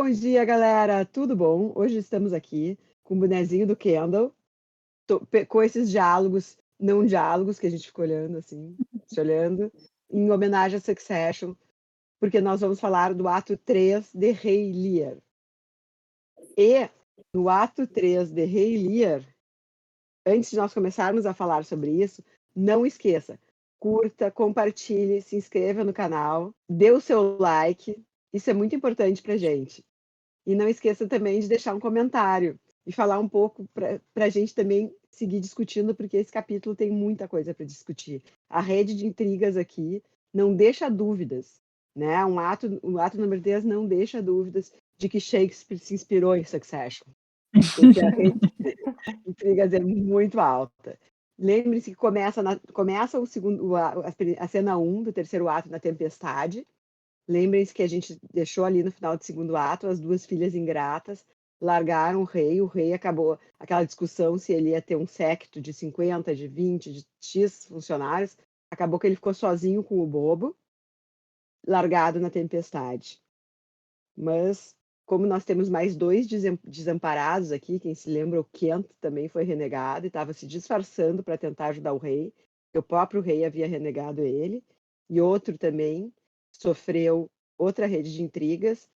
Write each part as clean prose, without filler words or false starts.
Bom dia, galera! Tudo bom? Hoje estamos aqui com o bonezinho do Kendall, com esses diálogos, não diálogos, que a gente ficou olhando assim, se olhando, em homenagem a Succession, porque nós vamos falar do ato 3 de Rei Lear. E no ato 3 de Rei Lear, antes de nós começarmos a falar sobre isso, não esqueça, curta, compartilhe, se inscreva no canal, dê o seu like, isso é muito importante pra gente. E não esqueça também de deixar um comentário e falar um pouco para a gente também seguir discutindo, porque esse capítulo tem muita coisa para discutir. A rede de intrigas aqui não deixa dúvidas, né? O ato número 10 não deixa dúvidas de que Shakespeare se inspirou em Succession, porque a rede de intrigas é muito alta. Lembre-se que começa o segundo, a cena 1 do terceiro ato na tempestade. Lembrem-se que a gente deixou ali no final do segundo ato as duas filhas ingratas largaram o rei acabou aquela discussão se ele ia ter um séquito de 50, de 20, de X funcionários, acabou que ele ficou sozinho com o bobo, largado na tempestade. Mas, como nós temos mais dois desamparados aqui, quem se lembra, o Kent também foi renegado e estava se disfarçando para tentar ajudar o rei, porque o próprio rei havia renegado ele, e outro também sofreu outra rede de intrigas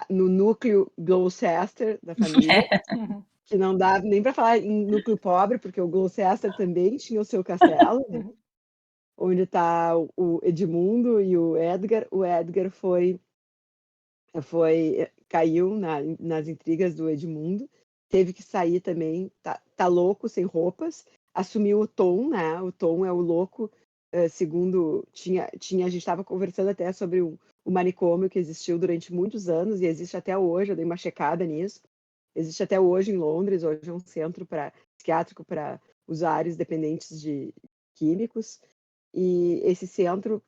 no núcleo Gloucester da família, que não dá nem para falar em núcleo pobre, porque o Gloucester também tinha o seu castelo, né? Onde está o Edmundo e o Edgar. O Edgar caiu nas intrigas do Edmundo, teve que sair também, tá louco, sem roupas, assumiu o Tom, né? O Tom é o louco, segundo a gente estava conversando até sobre o manicômio que existiu durante muitos anos e existe até hoje, eu dei uma checada nisso, existe até hoje em Londres, hoje é um centro psiquiátrico para usuários dependentes de químicos, e esse centro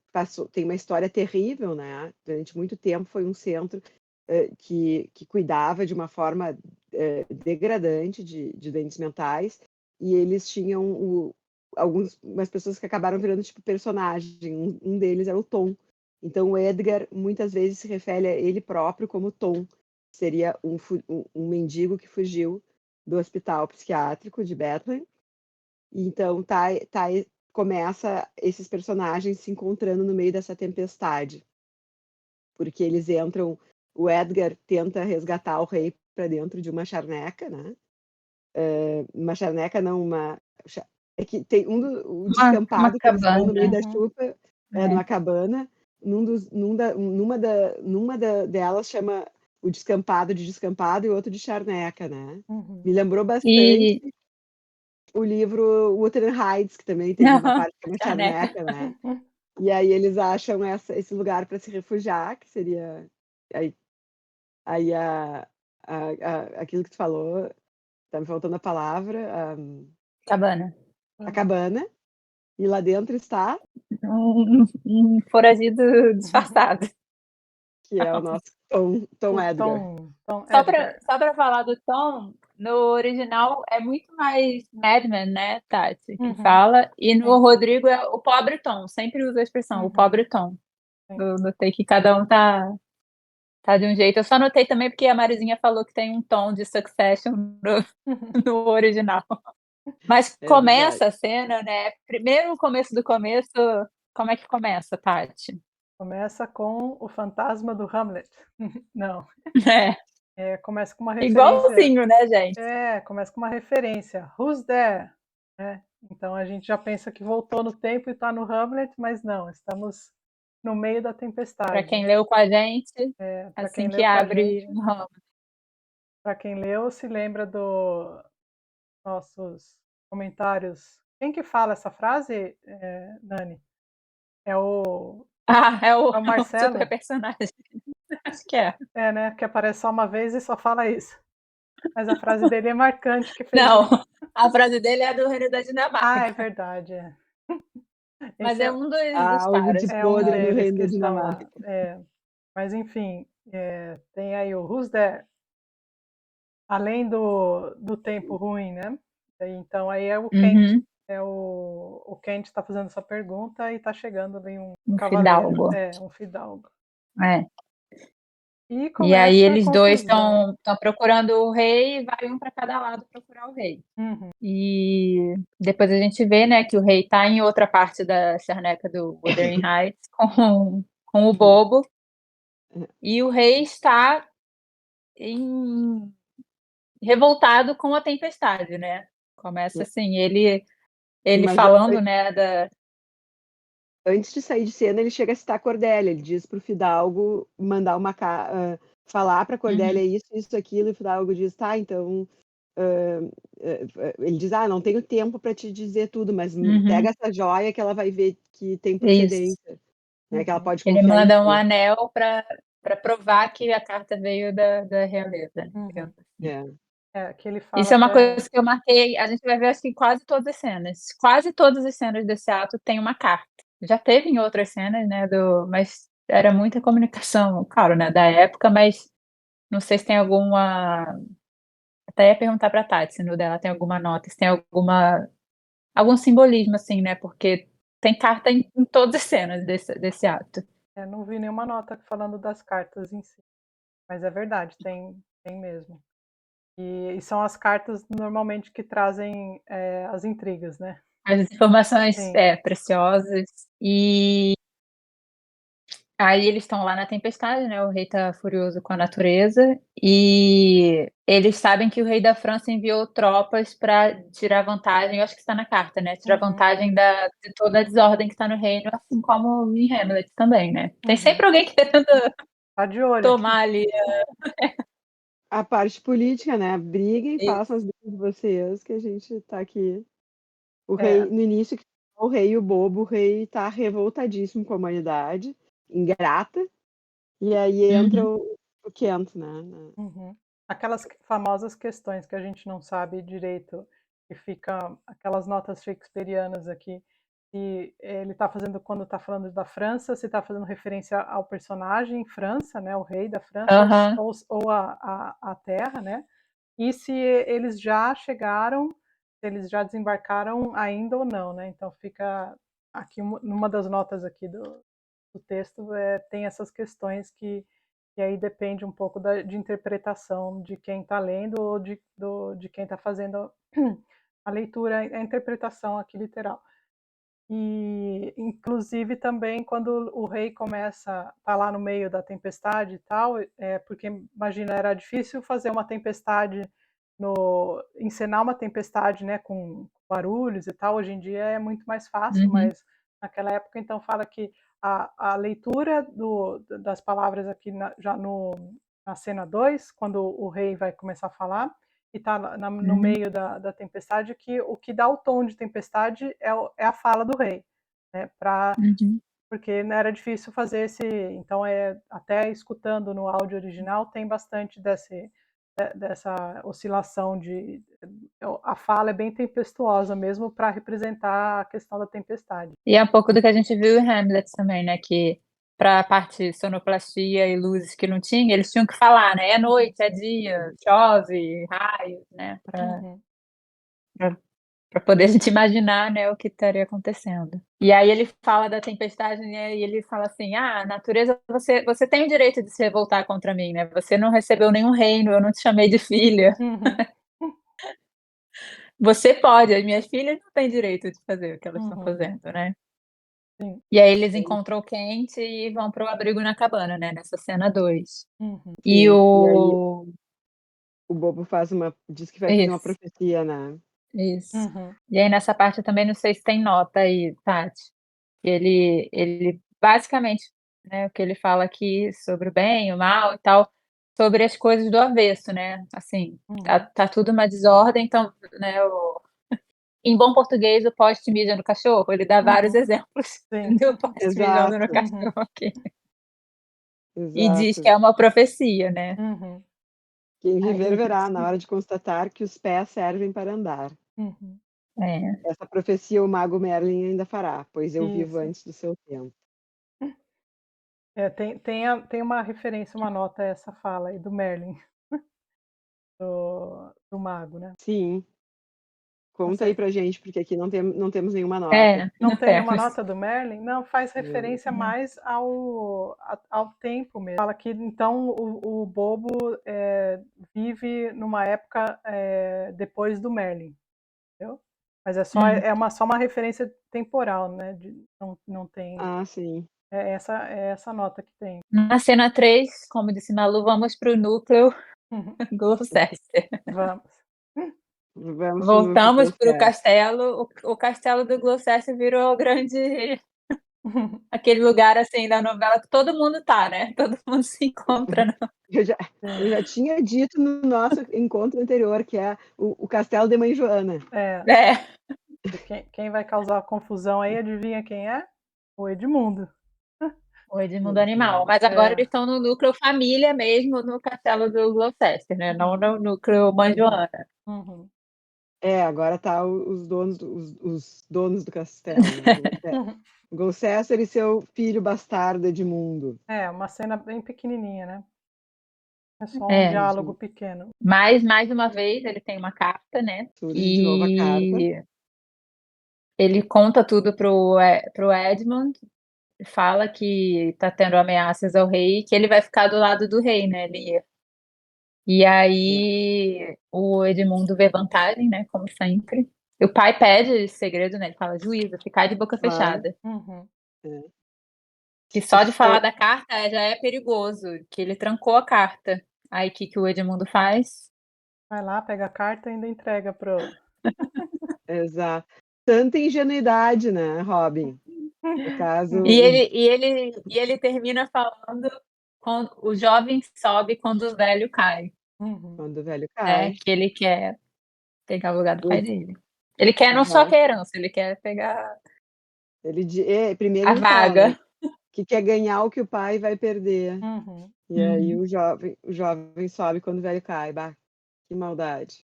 tem uma história terrível, né? Durante muito tempo foi um centro que cuidava de uma forma degradante de doentes mentais, e eles tinham algumas pessoas que acabaram virando tipo personagem. Um deles era o Tom. Então o Edgar muitas vezes se refere a ele próprio como Tom, seria um mendigo que fugiu do hospital psiquiátrico de Bethlehem. Então começa esses personagens se encontrando no meio dessa tempestade, porque eles entram, o Edgar tenta resgatar o rei para dentro de uma charneca, né? Uma charneca não, é que tem o descampado que eles vão no meio da chuva, numa cabana, numa delas chama o descampado de descampado e outro de charneca, né? Me lembrou bastante o livro Wuthering Heights, que também tem uma parte que é uma charneca, né? E aí eles acham esse lugar para se refugiar, que seria aí aquilo que tu falou, tá me faltando a palavra, Cabana. a cabana, e lá dentro está Um foragido disfarçado. que é o nosso Tom Edgar. Só para falar do Tom, no original é muito mais Madman, né, Tati, que fala, e no Rodrigo é o pobre Tom, sempre usa a expressão, o pobre Tom. Eu notei que cada um tá de um jeito. Eu só notei também porque a Marizinha falou que tem um tom de Succession no original. Mas começa a cena, né? Primeiro o começo do começo, como é que começa, Tati? Começa com o fantasma do Hamlet. Não. Começa com uma referência. Igualzinho, né, gente? Começa com uma referência. Who's there? Então a gente já pensa que voltou no tempo e está no Hamlet, mas não, estamos no meio da tempestade. Para quem leu com a gente, assim que abre o Hamlet. Para quem leu, se lembra dos nossos comentários. Quem que fala essa frase, Nani? É o Marcelo. Super personagem. Acho que é. Né? Que aparece só uma vez e só fala isso. Mas a frase dele é marcante. Que fez Não, a frase dele é do Reino da Dinamarca. É verdade. Mas é um dos caras. de podre no Reino da Dinamarca. Mas enfim, tem aí o Who's There, além do tempo ruim, né? Então aí é o Kent. O Kent está fazendo essa pergunta e está chegando ali um cavaleiro. fidalgo. Um fidalgo. E E aí começa a eles dois confusão. estão procurando o rei e vai um para cada lado procurar o rei. Uhum. E depois a gente vê, né, que o rei tá em outra parte da charneca do Wuthering Heights com o bobo, e o rei está em revoltado com a tempestade, né. Começa assim, ele Mas falando, né, antes de sair de cena, ele chega a citar a Cordélia. Ele diz para o Fidalgo mandar falar para a Cordélia Uhum, isso, aquilo, e o Fidalgo diz: tá, então. Ele diz: ah, não tenho tempo para te dizer tudo, mas uhum, pega essa joia que ela vai ver que tem isso. procedência, né, que ela Uhum. pode Ele confiar em manda um ti. anel para provar que a carta veio da realeza, né, Uhum. digamos assim. Que ele fala Isso é uma até. coisa que eu marquei, a gente vai ver, acho que em quase todas as cenas. Quase todas as cenas desse ato tem uma carta. Já teve em outras cenas, né, mas era muita comunicação, claro, né, da época, mas não sei se tem alguma, até ia perguntar pra Tati se no dela tem alguma nota, se tem algum simbolismo, assim, né, porque tem carta em todas as cenas desse ato. Não vi nenhuma nota falando das cartas em si, mas é verdade, tem mesmo. E são as cartas normalmente que trazem as intrigas, né? As informações, Sim. preciosas. E aí eles estão lá na tempestade, né, o rei tá furioso com a natureza, e eles sabem que o rei da França enviou tropas para tirar vantagem, eu acho que está na carta, né, tirar Uhum. vantagem de toda a desordem que está no reino, assim como em Hamlet também, né. Tem Uhum. sempre alguém querendo Tá de olho aqui. tomar ali A parte política, né? Briguem, isso. façam as brigas de vocês, que a gente tá aqui. O É, rei, no início, o rei e o bobo, o rei tá revoltadíssimo com a humanidade, ingrata, e aí entra Uhum, o Kent, né? uhum. Aquelas famosas questões que a gente não sabe direito, que fica aquelas notas shakespearianas aqui, se ele está fazendo, quando está falando da França, se está fazendo referência ao personagem França, né, o rei da França, aham, ou a terra, né? E se eles já chegaram, se eles já desembarcaram ainda ou não, né? Então fica aqui numa das notas aqui do texto, tem essas questões que aí depende um pouco de interpretação de quem está lendo ou de quem está fazendo a leitura, a interpretação aqui literal. E, inclusive, também quando o rei começa, tá lá no meio da tempestade e tal, porque imagina, era difícil fazer uma tempestade, encenar uma tempestade, né, com barulhos e tal. Hoje em dia é muito mais fácil, uhum, mas naquela época, então, fala que a leitura das palavras aqui já na cena 2, quando o rei vai começar a falar, e está no uhum, meio da tempestade, que o que dá o tom de tempestade é a fala do rei, né? uhum. Porque né, era difícil fazer esse. Então, até escutando no áudio original, tem bastante dessa oscilação de. A fala é bem tempestuosa mesmo para representar a questão da tempestade. E é um pouco do que a gente viu em Hamlet também, né, que para a parte sonoplastia e luzes que não tinha, eles tinham que falar, né, é noite, é dia, chove, raios, né, para Uhum. poder a gente imaginar, né, o que estaria acontecendo. E aí ele fala da tempestade, né, e ele fala assim: "Ah, natureza, você tem o direito de se revoltar contra mim, né, você não recebeu nenhum reino, eu não te chamei de filha. Uhum. Você pode, as minhas filhas não têm direito de fazer o que elas estão Uhum. fazendo, né". Sim. E aí eles Sim, encontram o Kent e vão para o abrigo na cabana, né, nessa cena 2. Uhum. E sim. E aí o o bobo diz que vai fazer uma isso, profecia, né? isso. Uhum. E aí nessa parte eu também não sei se tem nota aí, Tati, que ele basicamente, né, o que ele fala aqui sobre o bem, o mal e tal, sobre as coisas do avesso, né, assim, Uhum. tá tudo uma desordem, então, né, em bom português, o poste mija no cachorro, ele dá vários Uhum. exemplos Sim. do poste mijando no Exato, Uhum. cachorro aqui. E diz que exato. é uma profecia, né. Uhum. Quem Aí viver verá, na hora de constatar que os pés servem para andar. Uhum. é, Essa profecia o mago Merlin ainda fará, pois eu vivo Isso. antes do seu tempo. Tem uma referência, uma nota a essa fala aí do Merlin, do mago, né? Sim, Conta aí pra gente, porque aqui não temos nenhuma nota. Não tem uma temos. nota do Merlin? Não, faz referência mais ao tempo mesmo. Fala que então o Bobo vive numa época depois do Merlin, entendeu? Mas é só uma referência temporal, né? Não tem. Ah, sim. É essa nota que tem. Na cena 3, como disse Malu, vamos pro núcleo Gloucester. Vamos. Voltamos pro castelo. O castelo do Gloucester virou o grande... aquele lugar, assim, da novela que todo mundo tá, né? Todo mundo se encontra. Eu já tinha dito no nosso encontro anterior, que é o castelo de Mãe Joana. Quem vai causar confusão aí, adivinha quem é? O Edmundo. O Edmundo Animal. Mas agora eles estão no núcleo família mesmo, no castelo do Gloucester, né? Não no núcleo Mãe Joana. Agora tá os donos do castelo, né? O Gloucester e seu filho bastardo Edmundo. Uma cena bem pequenininha, né? É só um diálogo pequeno. Mas, mais uma vez, ele tem uma carta, né? Surge de novo a carta. Ele conta tudo pro Edmund, fala que tá tendo ameaças ao rei, que ele vai ficar do lado do rei, né, Lear? E aí o Edmundo vê vantagem, né, como sempre. E o pai pede segredo, né, ele fala, juízo, ficar de boca fechada. Que só de falar da carta já é perigoso, que ele trancou a carta. Aí o que o Edmundo faz? Vai lá, pega a carta e ainda entrega pro... Exato. Tanta ingenuidade, né, Robin? No caso... E ele termina falando, o jovem sobe quando o velho cai. Quando o velho cai. Que ele quer pegar o lugar do pai dele. Ele quer não só ter herança, ele quer pegar primeiro a ele vaga. fala que quer ganhar o que o pai vai perder. E aí o jovem sobe quando o velho cai. Bah, que maldade.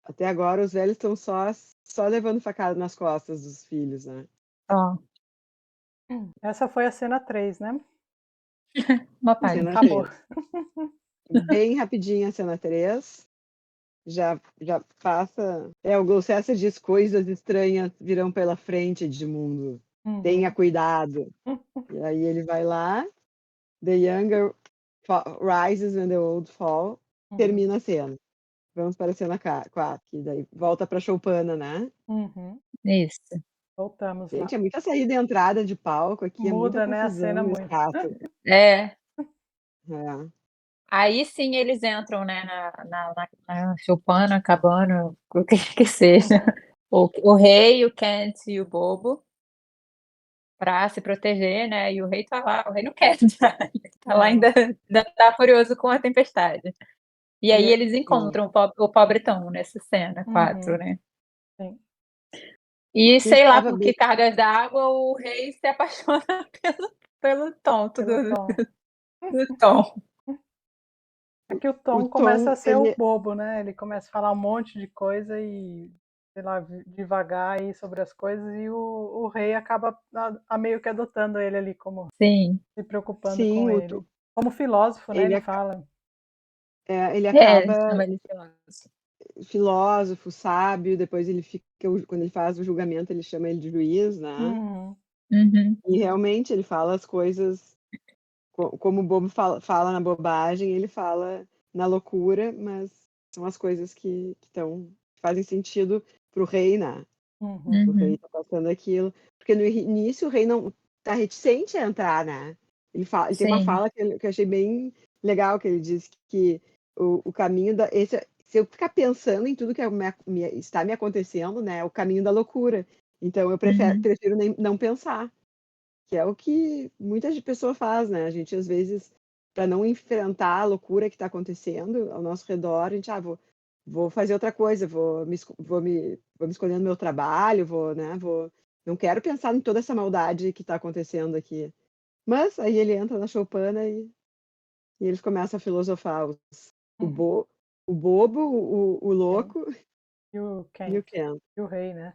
Até agora os velhos estão só levando facada nas costas dos filhos, né? Essa foi a cena 3, né? Uma página. Acabou. Bem rapidinho a cena 3. Já passa... o Gloucester diz coisas estranhas virão pela frente, Edmundo. Tenha cuidado. E aí ele vai lá. The younger rises and the old fall. Termina a cena. Vamos para a cena 4, que daí volta para Choupana, né? Isso. Voltamos lá. Gente, é muita saída e entrada de palco aqui, Muda, é muita confusão, né, a cena muito. Aí sim eles entram, né, na Choupana, Cabana, o que seja. O rei, o Kent e o Bobo, para se proteger, né? E o rei tá lá, o rei não quer entrar, ele tá lá ainda tá furioso com a tempestade. E aí eles encontram o pobre Tom nessa cena 4, né? Sim. E sei lá por que cargas d'água o rei se apaixona pelo Tom, do Tom. É que o Tom começa a ser o bobo, né? Ele começa a falar um monte de coisa e, sei lá, devagar aí sobre as coisas, e o rei acaba meio que adotando ele ali como se preocupando com ele. Como filósofo, né? Ele fala. Ele acaba filósofo, sábio, depois ele fica, quando ele faz o julgamento, ele chama ele de juiz, né? E realmente ele fala as coisas como o bobo fala na bobagem, ele fala na loucura, mas são as coisas que fazem sentido pro rei, né? O rei tá passando aquilo. Porque no início o rei não tá reticente a entrar, né? Ele tem uma fala que eu achei bem legal, que ele diz que o caminho se eu ficar pensando em tudo que está me acontecendo, né? É o caminho da loucura. Então eu prefiro não pensar. Que é o que muitas pessoas fazem, né? A gente, às vezes, para não enfrentar a loucura que está acontecendo ao nosso redor, a gente, vou fazer outra coisa, vou me escolher no meu trabalho, não quero pensar em toda essa maldade que está acontecendo aqui. Mas aí ele entra na Choupana e eles começam a filosofar. O bobo, o louco e o Kent. E o rei, né?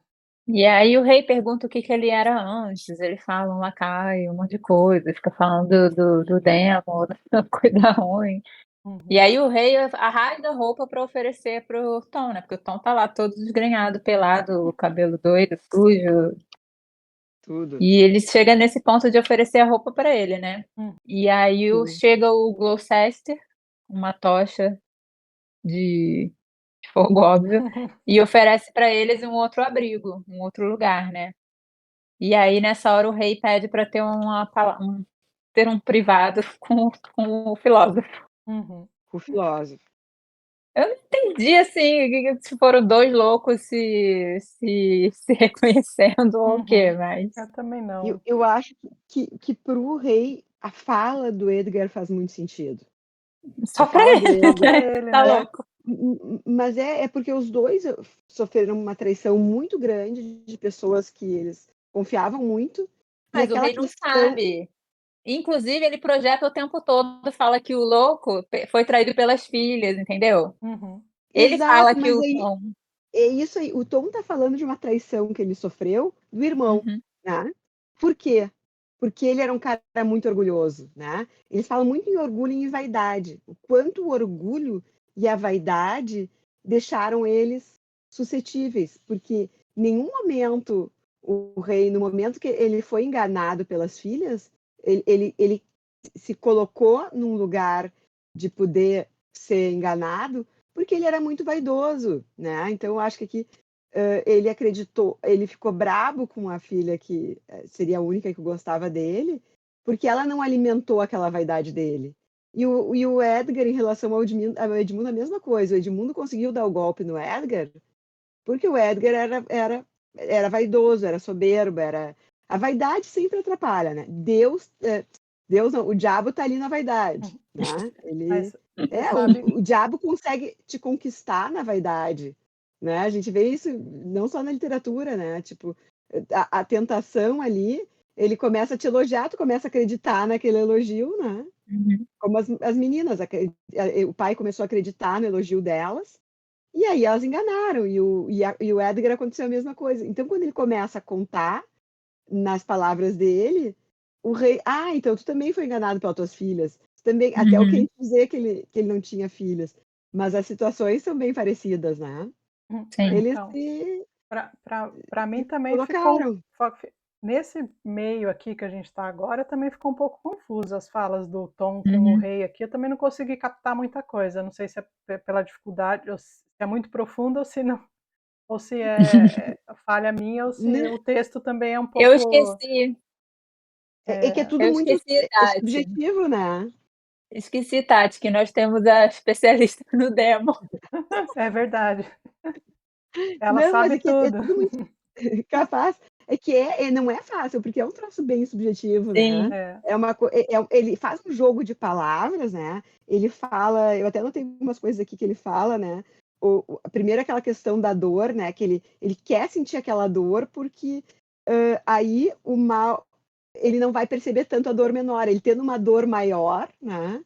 E aí o rei pergunta o que ele era antes, ele fala um lacaio, um monte de coisa, fica falando do demo, da coisa ruim. E aí o rei arrasta a roupa para oferecer pro Tom, né? Porque o Tom tá lá todo desgrenhado, pelado, o cabelo doido, sujo. Tudo. E ele chega nesse ponto de oferecer a roupa para ele, né? E aí chega o Gloucester, uma tocha de fogo, óbvio, e oferece para eles um outro abrigo, um outro lugar, né? E aí nessa hora o rei pede para ter ter um privado com o filósofo. O filósofo. Eu não entendi, assim, se foram dois loucos se reconhecendo ou o quê, mas... Eu também não. Eu acho que pro rei, a fala do Edgar faz muito sentido. Só A pra fala do ele, Edgar. ele, tá né? louco. Mas é porque os dois sofreram uma traição muito grande de pessoas que eles confiavam muito. E Mas o aquela rei não questão. sabe. Inclusive, ele projeta o tempo todo, fala que o louco foi traído pelas filhas, entendeu? Ele fala Exato, que mas o aí Tom... é isso aí. O Tom tá falando de uma traição que ele sofreu do irmão, né? Por quê? Porque ele era um cara muito orgulhoso, né? Eles falam muito em orgulho e em vaidade. O quanto o orgulho e a vaidade deixaram eles suscetíveis, porque em nenhum momento o rei, no momento que ele foi enganado pelas filhas, ele se colocou num lugar de poder ser enganado, porque ele era muito vaidoso, né? Então eu acho que aqui ele acreditou, ele ficou brabo com a filha que seria a única que gostava dele, porque ela não alimentou aquela vaidade dele. E o Edgar, em relação ao Edmundo, a mesma coisa. O Edmundo conseguiu dar o golpe no Edgar, porque o Edgar era vaidoso, era soberbo, era... A vaidade sempre atrapalha, né? Deus não, o diabo tá ali na vaidade, né? Mas você É, sabe, o diabo consegue te conquistar na vaidade, né? A gente vê isso não só na literatura, né? Tipo, a tentação ali, ele começa a te elogiar, tu começa a acreditar naquele elogio, né? Como as meninas, o pai começou a acreditar no elogio delas, e aí elas enganaram, e o Edgar aconteceu a mesma coisa. Então, quando ele começa a contar nas palavras dele, o rei, então tu também foi enganado pelas tuas filhas. Tu também, até o que ele dizer que ele não tinha filhas. Mas as situações são bem parecidas, né? Sim. Eles então, para mim se também colocaram. nesse meio aqui que a gente está agora, também ficou um pouco confuso as falas do Tom com o rei aqui. Eu também não consegui captar muita coisa. Não sei se é pela dificuldade, ou se é muito profundo, ou se não, ou se é falha minha, ou se Né? o texto também é um Eu pouco. esqueci. É que é tudo Eu muito esqueci, Tati. subjetivo, né? Esqueci, Tati, que nós temos a especialista no demo. É verdade. Ela Não, mas sabe é que é tudo. tudo muito capaz. É que não é fácil, porque é um troço bem subjetivo, Sim. né? É. Ele faz um jogo de palavras, né? Ele fala, eu até notei umas coisas aqui que ele fala, né? Primeiro aquela questão da dor, né? Que ele quer sentir aquela dor porque aí o mal, ele não vai perceber tanto a dor menor. Ele tendo uma dor maior, né?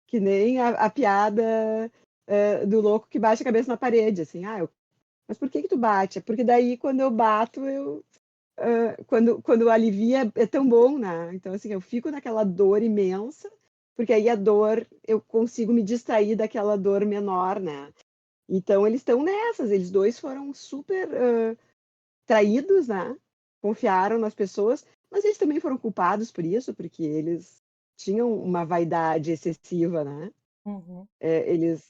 Que nem a piada do louco que bate a cabeça na parede, assim, mas por que tu bate? É porque daí quando eu bato, quando alivia é tão bom, né? Então, assim, eu fico naquela dor imensa, porque aí a dor, eu consigo me distrair daquela dor menor, né? Então, eles estão nessas, eles dois foram super traídos, né? Confiaram nas pessoas, mas eles também foram culpados por isso, porque eles tinham uma vaidade excessiva, né? Eles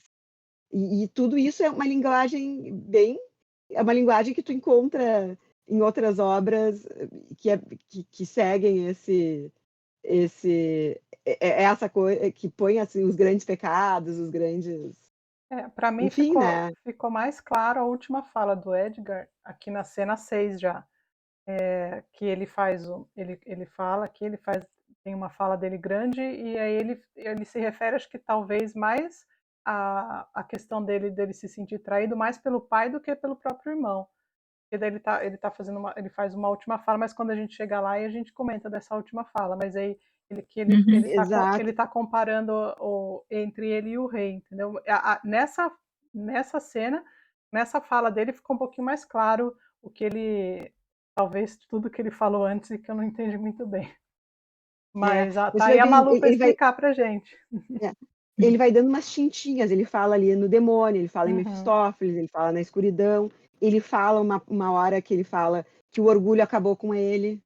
e tudo isso é uma linguagem é uma linguagem que tu encontra em outras obras que seguem essa coisa que põe assim os grandes pecados, os grandes, Para mim enfim, né? ficou mais claro a última fala do Edgar aqui na cena 6 já. Que ele faz ele fala que ele faz tem uma fala dele grande e aí ele se refere, acho que talvez mais a questão dele se sentir traído mais pelo pai do que pelo próprio irmão. Porque daí ele tá fazendo ele faz uma última fala, mas quando a gente chega lá e a gente comenta dessa última fala, mas aí ele Exato. tá comparando entre ele e o rei, entendeu? Nessa cena, nessa fala dele ficou um pouquinho mais claro o que ele talvez tudo que ele falou antes e que eu não entendi muito bem. Mas tá Você aí vai a ver, Malu para ele vai, explicar pra gente. é, ele vai dando umas tintinhas, ele fala ali no demônio, ele fala em Mefistófeles, ele fala na escuridão, ele fala uma hora que ele fala que o orgulho acabou com ele,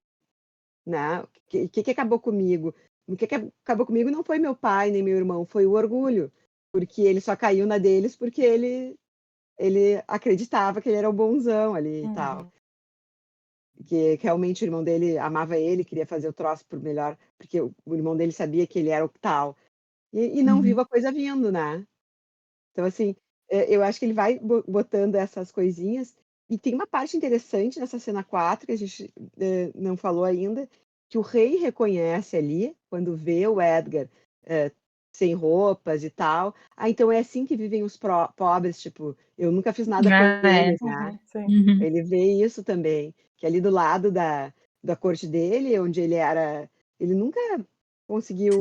né? O que acabou comigo? O que acabou comigo não foi meu pai nem meu irmão, foi o orgulho, porque ele só caiu na deles porque ele acreditava que ele era o bonzão ali e tal. Que realmente o irmão dele amava ele, queria fazer o troço por melhor, porque o irmão dele sabia que ele era o tal. E não viu a coisa vindo, né? Então, assim, eu acho que ele vai botando essas coisinhas. E tem uma parte interessante nessa cena 4, que a gente não falou ainda, que o rei reconhece ali, quando vê o Edgar sem roupas e tal. Ah, então é assim que vivem os pobres, tipo, eu nunca fiz nada por eles, né? Ele vê isso também, que ali do lado da corte dele, onde ele era, ele nunca conseguiu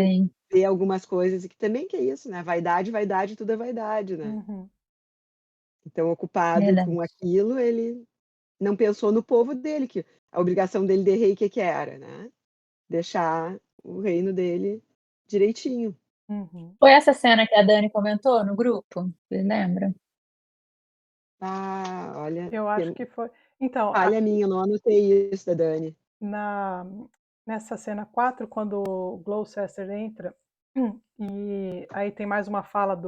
ver algumas coisas, e que também que é isso, né? Vaidade, vaidade, tudo é vaidade, né? Então, ocupado com aquilo, ele não pensou no povo dele, que a obrigação dele de rei, que era, né? Deixar o reino dele direitinho. Foi essa cena que a Dani comentou no grupo? Vocês lembram? Ah, olha. Eu acho que foi. Então, falha minha, eu não anotei isso da Dani. Nessa cena 4, quando o Gloucester entra, e aí tem mais uma fala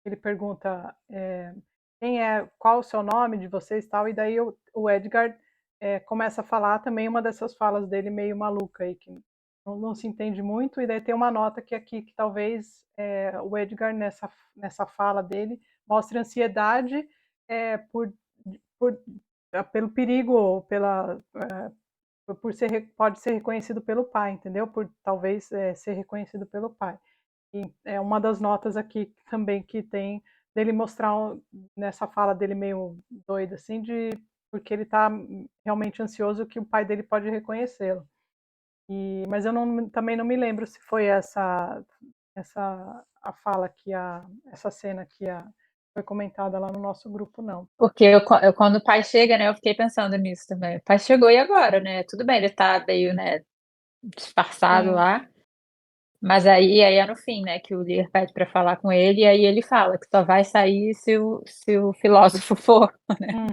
ele pergunta qual o seu nome de vocês e tal, e daí o Edgar começa a falar também uma dessas falas dele meio maluca aí, que não se entende muito, e daí tem uma nota aqui que talvez o Edgar nessa fala dele mostre ansiedade pelo perigo ou pode ser reconhecido pelo pai, entendeu? Por talvez ser reconhecido pelo pai. E é uma das notas aqui também que tem dele mostrar nessa fala dele meio doida assim, porque ele está realmente ansioso que o pai dele pode reconhecê-lo. Mas eu também não me lembro se foi essa a fala essa cena que foi comentada lá no nosso grupo, não. Porque quando o pai chega, né, eu fiquei pensando nisso também. O pai chegou e agora, né? Tudo bem, ele tá meio, né, disfarçado lá. Mas aí é no fim, né, que o Lear pede para falar com ele, e aí ele fala que só vai sair se o filósofo for, né?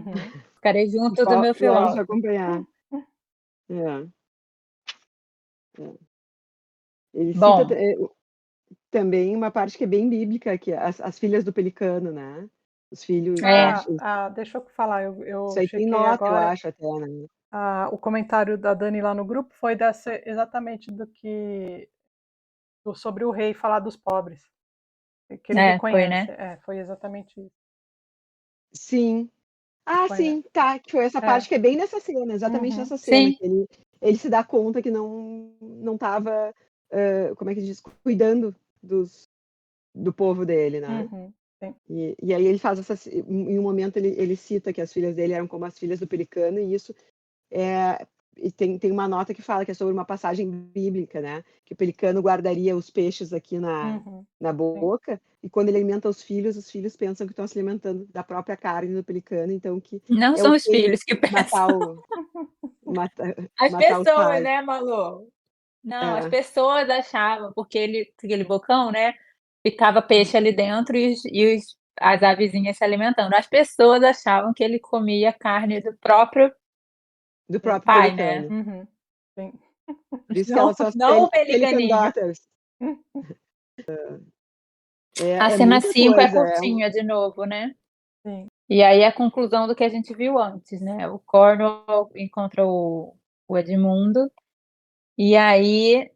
Ficarei junto do meu filósofo. Acompanhar. Ele Bom, cita também uma parte que é bem bíblica, que as filhas do pelicano, né? Os filhos. Deixa eu falar, Isso aí tem nota, agora, eu acho, até, né? O comentário da Dani lá no grupo foi exatamente sobre o rei falar dos pobres. Que ele reconhece. Foi, né? Foi exatamente isso. Sim. Sim, tá. Que foi essa parte que é bem nessa cena, exatamente nessa cena. Sim. Que ele se dá conta que não estava, como é que diz, cuidando do povo dele, né? E aí ele faz em um momento ele cita que as filhas dele eram como as filhas do pelicano, e isso e tem uma nota que fala que é sobre uma passagem bíblica, né? Que o pelicano guardaria os peixes aqui na boca, e quando ele alimenta os filhos pensam que estão se alimentando da própria carne do pelicano, então que não são os filhos que pensam. As pessoas, né, Malu? Não, as pessoas achavam, porque aquele bocão, né, ficava peixe ali dentro e as avezinhas se alimentando. As pessoas achavam que ele comia carne do próprio pai, pelicano. Né? Sim. Por isso que elas são as Pelican Daughters. A cena 5 é curtinha de novo, né? Sim. E aí a conclusão do que a gente viu antes, né? O Cornwall encontra o Edmundo, e aí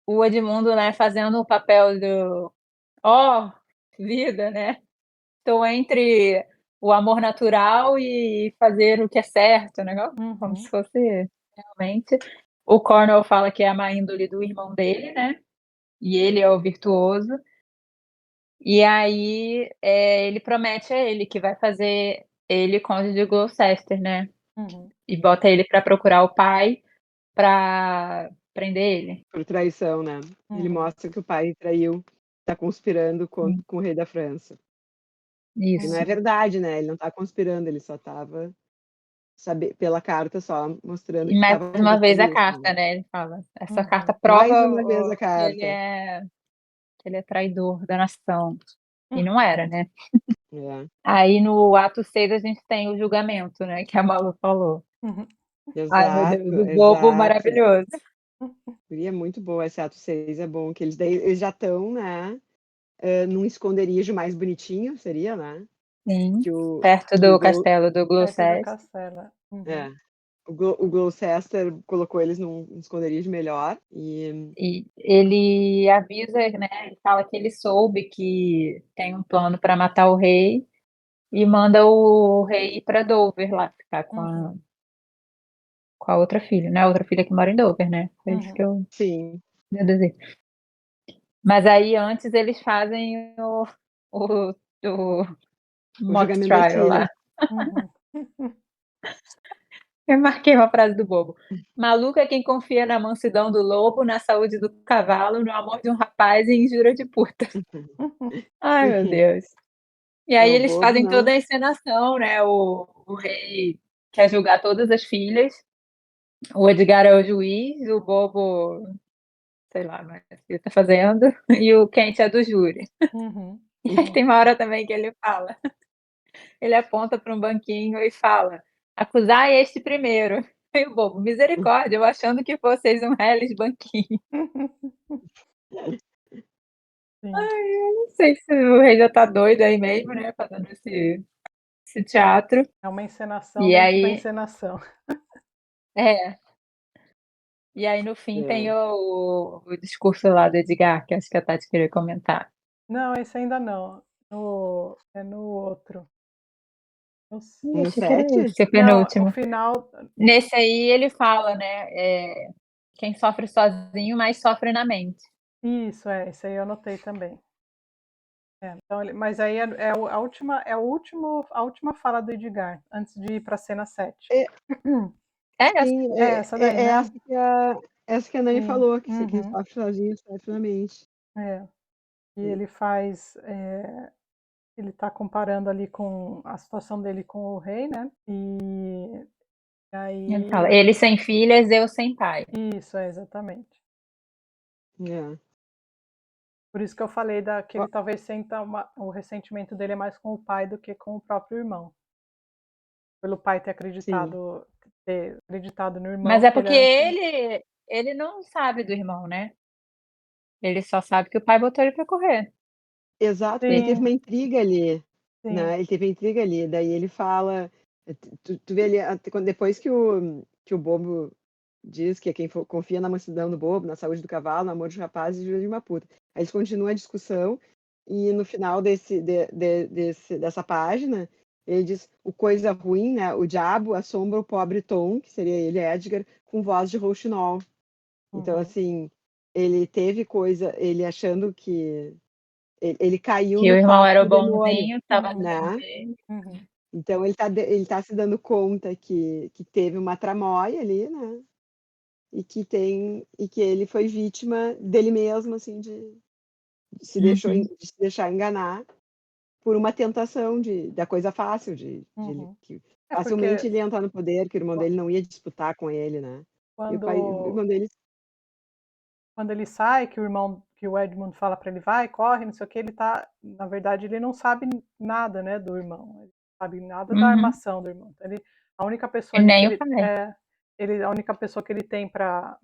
o Edmundo, né, fazendo o papel do vida, né? Estou entre o amor natural e fazer o que é certo, né? Como se fosse realmente. O Cornwall fala que é a má índole do irmão dele, né? E ele é o virtuoso. E aí ele promete a ele que vai fazer ele conde de Gloucester, né? E bota ele para procurar o pai para prender ele. Por traição, né? Ele mostra que o pai traiu, está conspirando com o rei da França. Isso. E não é verdade, né? Ele não está conspirando, ele só estava pela carta só mostrando que estava Mais uma vez a carta, né? Ele fala. Essa carta prova mais uma vez a carta. que ele é que ele é traidor da nação. E não era, né. É, Aí no ato 6 a gente tem o julgamento, né, que a Malu falou. Uhum. Ai meu Deus, exato, o bobo exato. maravilhoso. E é muito bom esse ato 6, é bom que eles já estão, né, num esconderijo mais bonitinho, seria, né? Sim, Que o, perto que o do Glo, castelo do Perto da Gloucester. castela. Uhum. é, o Gloucester colocou eles num esconderijo melhor e E ele avisa, né, ele fala que ele soube que tem um plano para matar o rei e manda o rei ir pra Dover lá, ficar Uhum. com a outra filha, né, a outra filha que mora em Dover, né, foi isso Uhum. que eu sim, deduzi. Mas aí antes eles fazem o o o mock julgamento da trial Tyrion. lá. Uhum. Eu marquei uma frase do bobo. Maluco é quem confia na mansidão do lobo, na saúde do cavalo, no amor de um rapaz e em jura de puta. Ai, meu Deus. E É aí o eles bobo, fazem né? toda a encenação, né, o rei quer julgar todas as filhas, o Edgar é o juiz, o bobo, sei lá mais o que ele tá fazendo, e o Kent é do júri. Uhum. E aí tem uma hora também que ele fala, ele aponta para um banquinho e fala: "Acusai este primeiro". Aí o bobo: "Misericórdia, eu achando que vocês um reles banquinho". Sim. Não sei se o rei já tá doido aí mesmo, né, fazendo esse teatro. É uma encenação E dentro da aí encenação. é. E aí no fim tem É. o discurso lá do Edgar, que acho que a Tati queria comentar. Não, esse ainda não. É no outro. Eu s Ih, No achei que era 7? esse, o Não, o penúltimo. final Nesse aí ele fala, né, quem sofre sozinho mais sofre na mente. isso, esse aí eu anotei também. Então mas aí a última fala do Edgar, antes de ir pra cena 7. É, É essa? sim, É essa daí, é né? essa que a Nani Sim. falou, que isso aqui Uhum. sofre sozinho, sofre na mente. É. E ele faz, ele tá comparando ali com a situação dele com o rei, né, e Ele fala: aí "Ele sem filhas, eu sem pai". isso, exatamente. É. Por isso que eu falei que Ó, ele talvez sinta o ressentimento dele é mais com o pai do que com o próprio irmão. Pelo pai sim, ter acreditado no Mas irmão é que ele porque era um filho. ele não sabe do irmão, né. Ele só sabe que o pai botou ele pra correr. exato, porque teve Sim, uma intriga ali, sim. né, ele teve uma intriga ali, daí ele fala, tu vê ali, quando depois que o bobo diz que é quem confia na mansidão do bobo, na saúde do cavalo, no amor dos rapazes e jura de uma puta. Aí eles continuam a discussão e no final dessa página, ele diz: "O coisa ruim, né, o diabo assombra o pobre Tom", que seria ele, Edgar, com voz de rouxinol. Então, Uhum, assim, ele teve coisa ele achando que ele caiu Que o no irmão papo era o do demônio, bonzinho, estava do uhum, lado né. dele. uhum, Então ele tá se dando conta que teve uma tramóia ali, né, e que ele foi vítima dele mesmo, assim, Uhum, de se deixar enganar por uma tentação da coisa fácil, de ele uhum. que É facilmente porque ele ia entrar no poder, que o irmão qua dele não ia disputar com ele, né. E o quando irmão dele quando ele sai, que o Edmund fala pra ele: "Vai, corre, não sei o quê", na verdade, ele não sabe nada, né, do irmão, ele não sabe nada da uhum. armação do irmão. Então a única E pessoa ali que nem o pai. a única pessoa que ele tem pra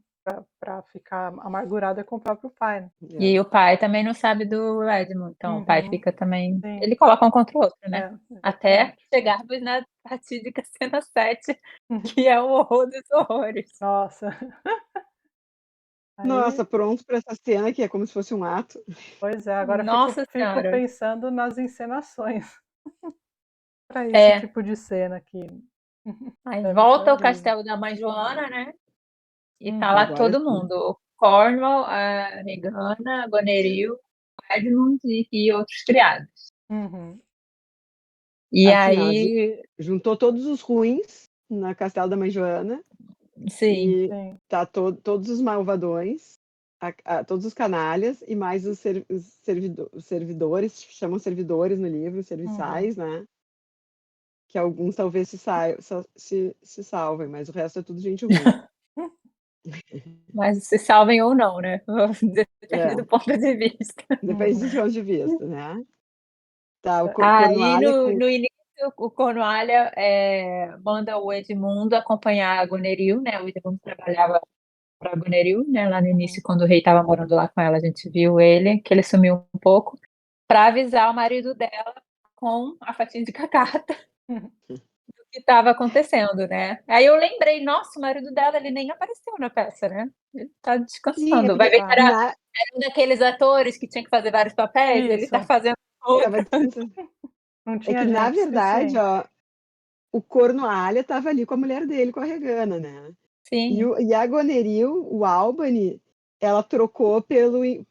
ficar amargurado é com o próprio pai, né. é, E o pai também não sabe do Edmund, então o pai Uhum, fica também sim, eles colocam um contra o outro, né. Até exatamente. chegarmos na fatídica cena 7, que é o horror dos horrores. Nossa, nossa, aí pronto para essa cena que é como se fosse um ato. pois é, agora Nossa fico senhora. pensando nas encenações pra esse É, tipo de cena que aí deve ser volta ao horrível. castelo da mãe Joana, né, e tá lá Uhum, Agora todo sim. mundo, o Cornwall, a Regana, a Gonerill, o Edmund e outros criados. uhum, E Assim, ela aí juntou todos os ruins na Castelo da Mãe Joana sim, e sim, tá todos os malvadões, todos os canalhas e mais os servidores, chamam servidores no livro, uhum. serviçais, né, que alguns talvez se salvem, mas o resto é tudo gente ruim. Mas se salvem ou não, né? Depende É, do ponto de vista. depende dos Uhum. pontos de vista, né. Tá, o Aí Cornualha no início o Cornualha manda o Edmundo acompanhar a Gonerill, né? O Edmundo trabalhava para a Gonerill, né? Lá no início, quando o rei estava morando lá com ela, a gente viu ele, que ele sumiu um pouco, para avisar o marido dela com a fatídica carta do que estava acontecendo, né? Aí eu lembrei, nossa, o marido dela, ele nem apareceu na peça, né? Ele tá sim, é descansando. Vai porque ver que Tá. era um daqueles atores que tinha que fazer vários papéis, ele tá Isso. fazendo outro. estava descansando. Não É tinha que, na gente verdade, suficiente. ó, o Cornualha estava ali com a mulher dele, com a Regana, né. Sim, E a Gonerill, o Albany, ela trocou pelo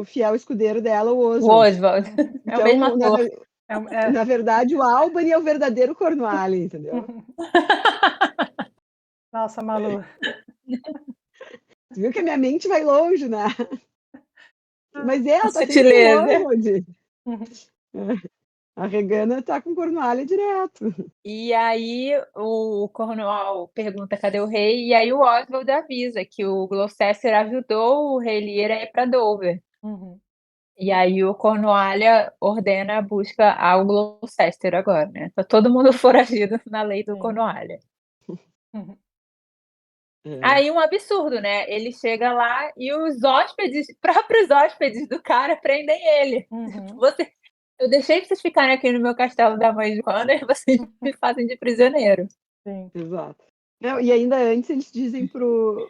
fiel escudeiro dela, o o Oswald. Oswald. É o mesmo Então, ator. É. na verdade, o Albany é o verdadeiro Cornualha, entendeu. Nossa, Malu. Tu viu que a minha mente vai longe, né. Mas ela tá sempre com o Sutileza. Oswald. É. A Regana tá com o Cornualha direto. E aí o Cornwall pergunta cadê o rei, e aí o Oswald avisa que o Gloucester ajudou o rei Lear a ir para Dover. Uhum. E aí o Cornualha ordena a busca ao Gloucester agora, né? Tá todo mundo foragido na lei do Sim. Cornualha. Uhum. É. Aí um absurdo, né? Ele chega lá e os hóspedes, próprios hóspedes do cara prendem ele. Uhum. Eu deixei vocês ficarem aqui no meu castelo da mãe Joana e vocês me fazem de prisioneiro. Sim. Exato. Não, e ainda antes eles dizem pro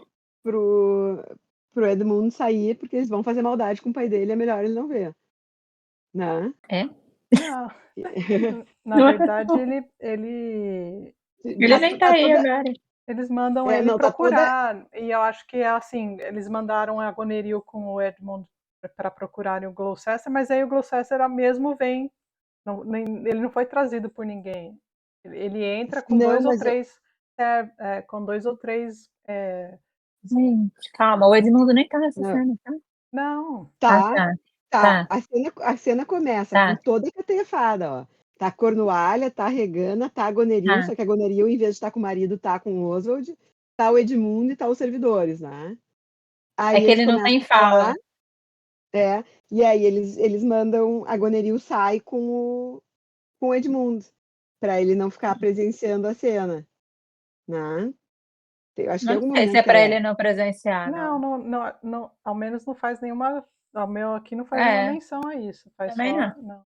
Edmundo sair, porque eles vão fazer maldade com o pai dele, é melhor ele não ver, né. É? Não. Na Não é verdade, não. Ele eles nem tá Tá aí toda agora. eles mandam ele não, tá toda procurar, e eu acho que é assim, eles mandaram a Gonerill com o Edmund para procurarem o Gloucester, mas aí o Gloucester mesmo vem, ele não foi trazido por ninguém. Ele entra com não, dois ou mas três, com dois ou três, Gente, calma, o Edmundo nem tá nessa não, cena, tá? não. Ah, tá, tá, tá, tá, a cena começa com tá, toda catefada, ó. Tá a Cornualha, tá a Regana, tá a Gonerill, tá. só que a Gonerill, em vez de estar com o marido, tá com o Oswald, tá o Edmundo e tá os servidores, né. É Aí que eles ele não começam tem a falar. fala. É, e aí eles mandam a Gonerill sai com o Edmundo, para ele não ficar presenciando a cena, né. Eu acho que tem Não algum sei se momento é que pra é ele não presenciar, Não, não. não, não, não, ao menos não faz nenhuma, ao meu aqui não faz nenhuma É, menção a isso, faz também só, não. não.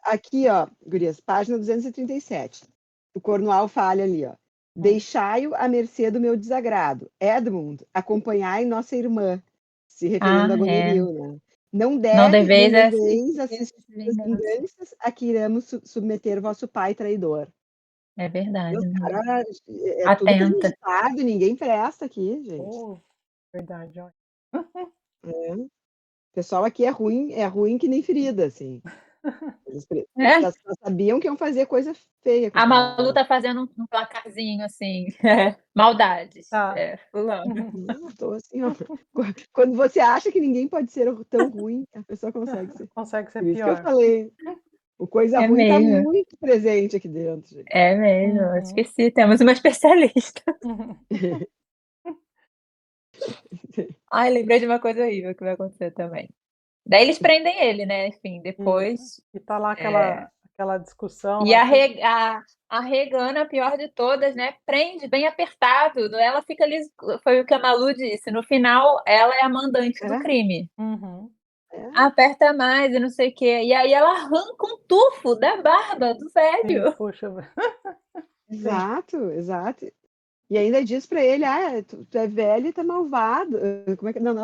aqui, ó, gurias, página 237. O Cornual fala ali, ó: Hum. "Deixai-o à mercê do meu desagrado. Edmund, acompanhai nossa irmã", se Ah, referindo a é. Gonerill, né. "Não Não deveis assistir às vingança. vinganças a que iremos submeter vosso pai traidor". É verdade, Os amiga. cara é tudo Atenta. premeditado, ninguém presta aqui, gente. Oh, verdade, olha. É. O pessoal aqui é ruim que nem ferida, assim. Eles É, já sabiam que iam fazer coisa feia com a esse Malu cara. tá fazendo um placarzinho, assim, maldades. Tá. Fulano. Não, eu tô assim, ó, quando você acha que ninguém pode ser tão ruim, a pessoa consegue ser. Consegue ser Por isso que eu pior. falei, o coisa É ruim tá mesmo, muito presente aqui dentro, gente. é mesmo. Eu Uhum. esqueci, temos uma especialista. Uhum. Ai, lembrei de uma coisa horrível que vai acontecer também. Daí eles prendem ele, né, enfim, Isso. depois, E tá lá eh aquela discussão e lá. a Regana, a pior de todas, né, prende bem apertado, né, ela fica ali, foi o que a Malu disse, no final ela é a mandante do É, crime. Uhum. é, Aperta mais e não sei o quê, e aí ela arranca um tufo da barba do Sim, velho. puxa. Sim. exato, exato. E ainda diz pra ele: "Ah, tu é velho e tá malvado". Como é que não,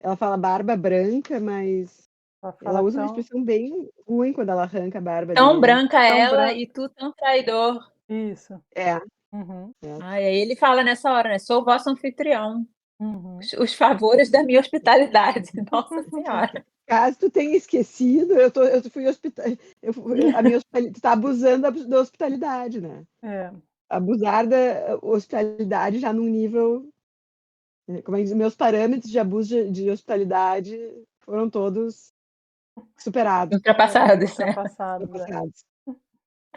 ela fala barba branca, mas Ela ela fala usa uma tão, expressão bem ruim quando ela arranca a barba Tão dele. branca tão ela branco. e tu tão traidor. Isso. É, Uhum. é. Ai, aí ele fala nessa hora, né: "Sou vosso anfitrião, Uhum. os favores da minha hospitalidade". Nossa senhora. Caso tu tenha esquecido, eu fui a minha tu tá abusando da hospitalidade, né. É. Abusar da hospitalidade já num nível, como é que diz, meus parâmetros de abuso de hospitalidade foram todos superados, Ultrapassados, né. Ultrapassado, né? ultrapassados.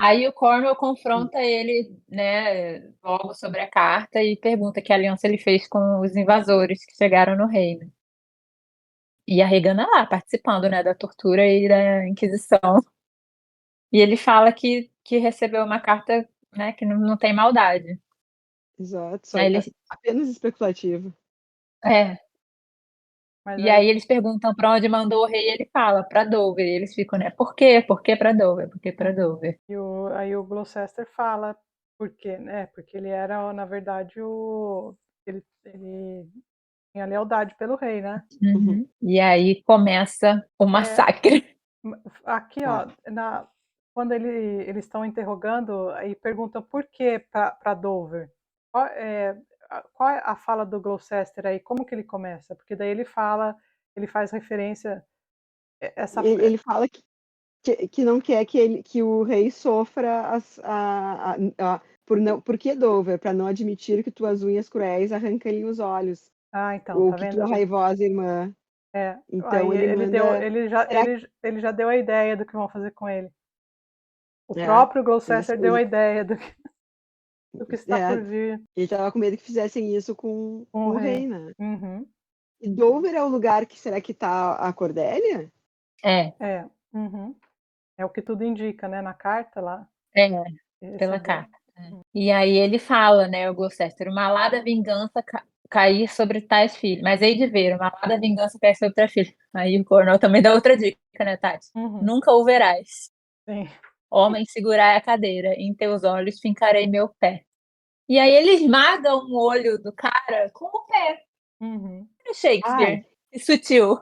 Aí o Cornwall confronta ele, né, logo sobre a carta e pergunta que aliança ele fez com os invasores que chegaram no reino. E a Regana lá, participando, né, da tortura e da Inquisição. E ele fala que recebeu uma carta, né, que não tem maldade. Exato, só Aí é eles apenas especulativo. Mas E aí eles perguntam pra onde mandou o rei e ele fala: "Pra Dover". E eles ficam, né: "Por quê? Por que pra Dover? Por que pra Dover?". aí o Gloucester fala por quê, né? Porque ele era, na verdade, ele tinha lealdade pelo rei, né? Uhum. E aí começa o massacre. Aqui, ó, quando eles estão interrogando, aí perguntam por que para Dover. Qual é a fala do Gloucester aí? Como que ele começa? Porque daí ele faz referência essa Ele fala que não quer que o rei sofra por que Dover, para não admitir que tuas unhas cruéis arrancam-lhe os olhos, então, ou tá que vendo? tua raivosa irmã. Então Aí ele manda. Será que ele já deu a ideia do que vão fazer com ele. O é, próprio Gloucester deu a ideia do que está por vir ele estava com medo que fizessem isso com com o rei, né? Uhum. E Dover é o lugar que será que está a Cordélia? Uhum. É o que tudo indica, né? Na carta lá. Pela Recebeu. carta. E aí ele fala, né, o Gloucester: "Uma alada vingança cair sobre tais filhos, mas hei de ver, uma alada vingança cair sobre tais filhos". Aí o Cornwall também dá outra dica, né, Tati? "Nunca o verás. Sim. Homem, segurai a cadeira, em teus olhos fincarei meu pé". E aí ele esmaga um olho do cara com o pé. Shakespeare. Que sutil.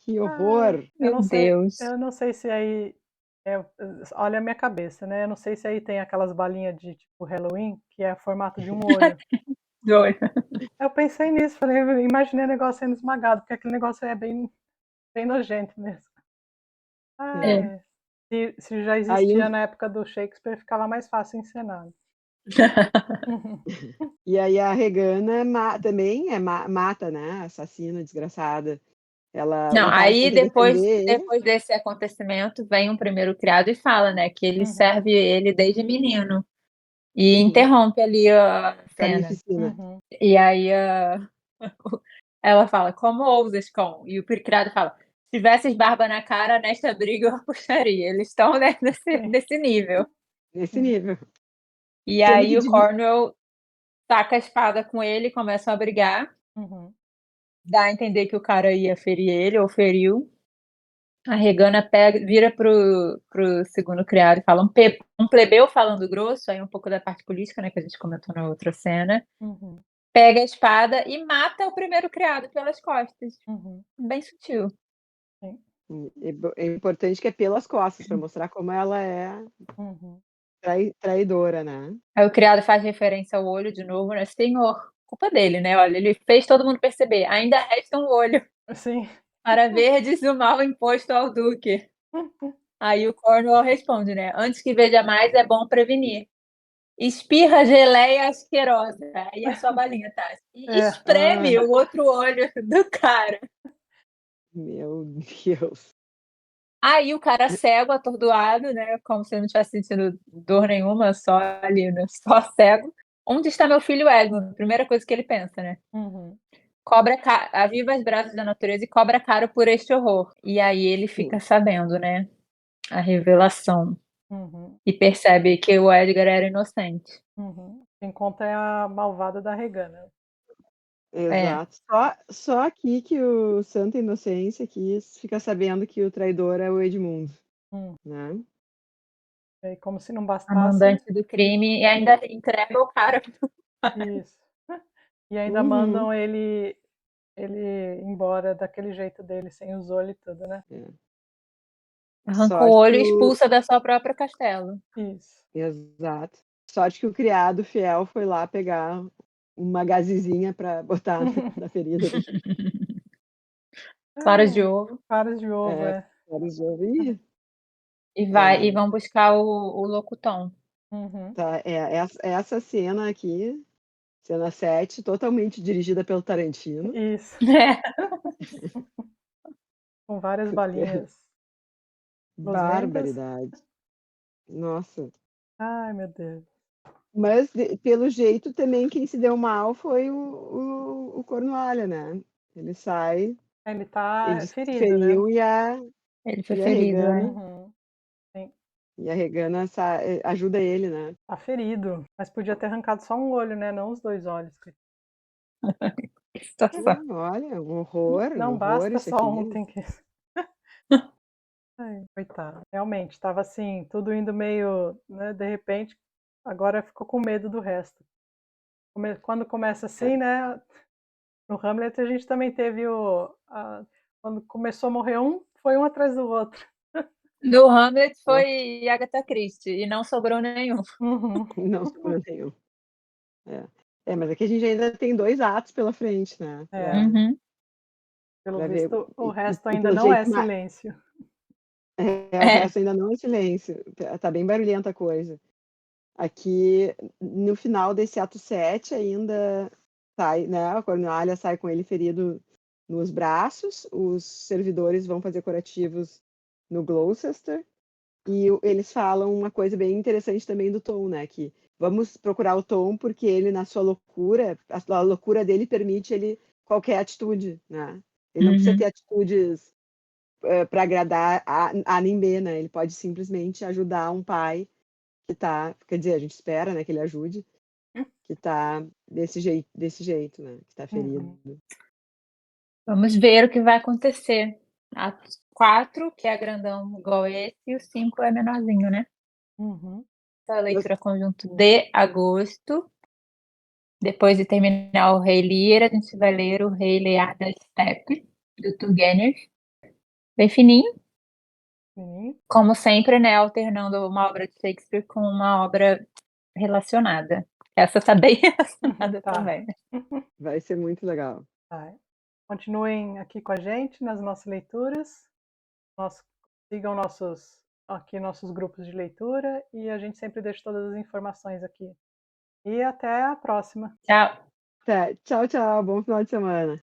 Que horror! Eu Meu não sei, Deus. eu não sei se aí olha a minha cabeça, né? Eu não sei se aí tem aquelas balinhas de tipo Halloween, que é formato de um olho. Do olho. Eu pensei nisso, falei, imaginei o negócio sendo esmagado, porque aquele negócio é bem, bem nojento mesmo. Se já existia na época do Shakespeare, ficava mais fácil encenar. E aí a Regana também mata, né? Assassina, desgraçada. Não, O cara aí tenta depois defender. desse acontecimento, vem um primeiro criado e fala, né, que ele serve ele desde menino. E interrompe ali a cena. Carnificina. E aí ela fala: "Como ousas, cão?" E o criado fala: "Se tivesses barba na cara, nesta briga eu apostaria". Eles estão, né, nesse nível. Nesse nível. E Sendo que aí o Cornwall taca a espada com ele e começam a brigar. Dá a entender que o cara ia ferir ele, ou feriu. A Regana vira pro segundo criado e fala: "Um plebeu falando grosso", aí um pouco da parte política, né, que a gente comentou na outra cena. Pega a espada e mata o primeiro criado pelas costas. Bem sutil. É importante que é pelas costas, para mostrar como ela é traidora, né? Aí o criado faz referência ao olho de novo, né: "Senhor", culpa dele, né, olha, ele fez todo mundo perceber: "Ainda resta um olho Sim. para verdes o mal imposto ao duque". Aí o Cornwall responde, né: "Antes que veja mais, é bom prevenir. Espirra geleia asquerosa", aí é sua balinha, tá? E espreme o outro olho do cara. Meu Deus. Aí o cara cego, atordoado, né, como se não tivesse sentindo dor nenhuma, só ali, né, só cego. "Onde está meu filho Edmund?", primeira coisa que ele pensa, né. Aviva as brasas da natureza e cobra caro por este horror. E aí ele fica sabendo, né, a revelação. E percebe que o Edgar era inocente. Quem conta é a malvada da Regana. Exato. Só aqui que o Santa Inocência aqui fica sabendo que o traidor é o Edmundo, né? E como se não A bastasse. mandante do crime e ainda entrega o cara. Isso. E ainda mandam ele embora daquele jeito dele, sem os olhos e tudo, né? Arranca o olho e expulsa da sua própria castelo. Isso. Exato. Sorte que o criado fiel foi lá pegar uma gazezinha para botar na ferida dele. Claras de ovo. Claras de ovo, é. Claras de ovo. E vão buscar o Locuton. Tá, essa cena aqui, cena 7, totalmente dirigida pelo Tarantino. Isso. Com várias balinhas. Barbaridade. Nossa. Ai, meu Deus. Mas, pelo jeito, também quem se deu mal foi o Cornualha, né? Ele sai, Ele ele tá disse que se ferido, né? feriu Ele foi e a ferido, é. Regana, Uhum. Sim, ajuda ele, né? tá ferido. Mas podia ter arrancado só um olho, né? Não os dois olhos. Que situação. Olha, um Não horror basta isso só aqui. um, tem que. Ai, coitado. Realmente, estava assim, tudo indo meio, né? De repente, agora ficou com medo do resto. Quando começa assim, né? No Hamlet a gente também teve quando começou a morrer um, foi um atrás do outro. No Hamlet foi Agatha Christie e não sobrou nenhum. Uhum. Não sobrou nenhum. Mas aqui a gente ainda tem 2 atos pela frente, né? É, Uhum. pelo Pra ver. visto, o resto E ainda pelo não é jeito, silêncio. o resto ainda não é silêncio. Tá bem barulhenta a coisa. Aqui, no final desse ato 7, ainda sai, né? A Cornualha sai com ele ferido nos braços. Os servidores vão fazer curativos no Gloucester. E eles falam uma coisa bem interessante também do Tom, né? Que vamos procurar o Tom porque ele, na sua loucura, a loucura dele permite ele qualquer atitude, né? Ele não precisa ter atitudes para agradar A nem B, né? Ele pode simplesmente ajudar um pai que tá, quer dizer, a gente espera, né, que ele ajude, que tá desse jeito, né? Que tá ferido. Uhum. Vamos ver o que vai acontecer. Atos 4, que é grandão igual esse, e o 5 é menorzinho, né? Uhum. Então, a leitura conjunto de agosto. Depois de terminar o Rei Lear, a gente vai ler o Rei Lear da Steppe, do Turgenev. Bem fininho, Sim. como sempre, né? Alternando uma obra de Shakespeare com uma obra relacionada. Essa tá bem relacionada Tá. também. Vai ser muito legal. Tá. Continuem aqui com a gente nas nossas leituras. Sigam nossos grupos de leitura e a gente sempre deixa todas as informações aqui. E até a próxima. Tchau. Tá, tchau, tchau. Bom final de semana.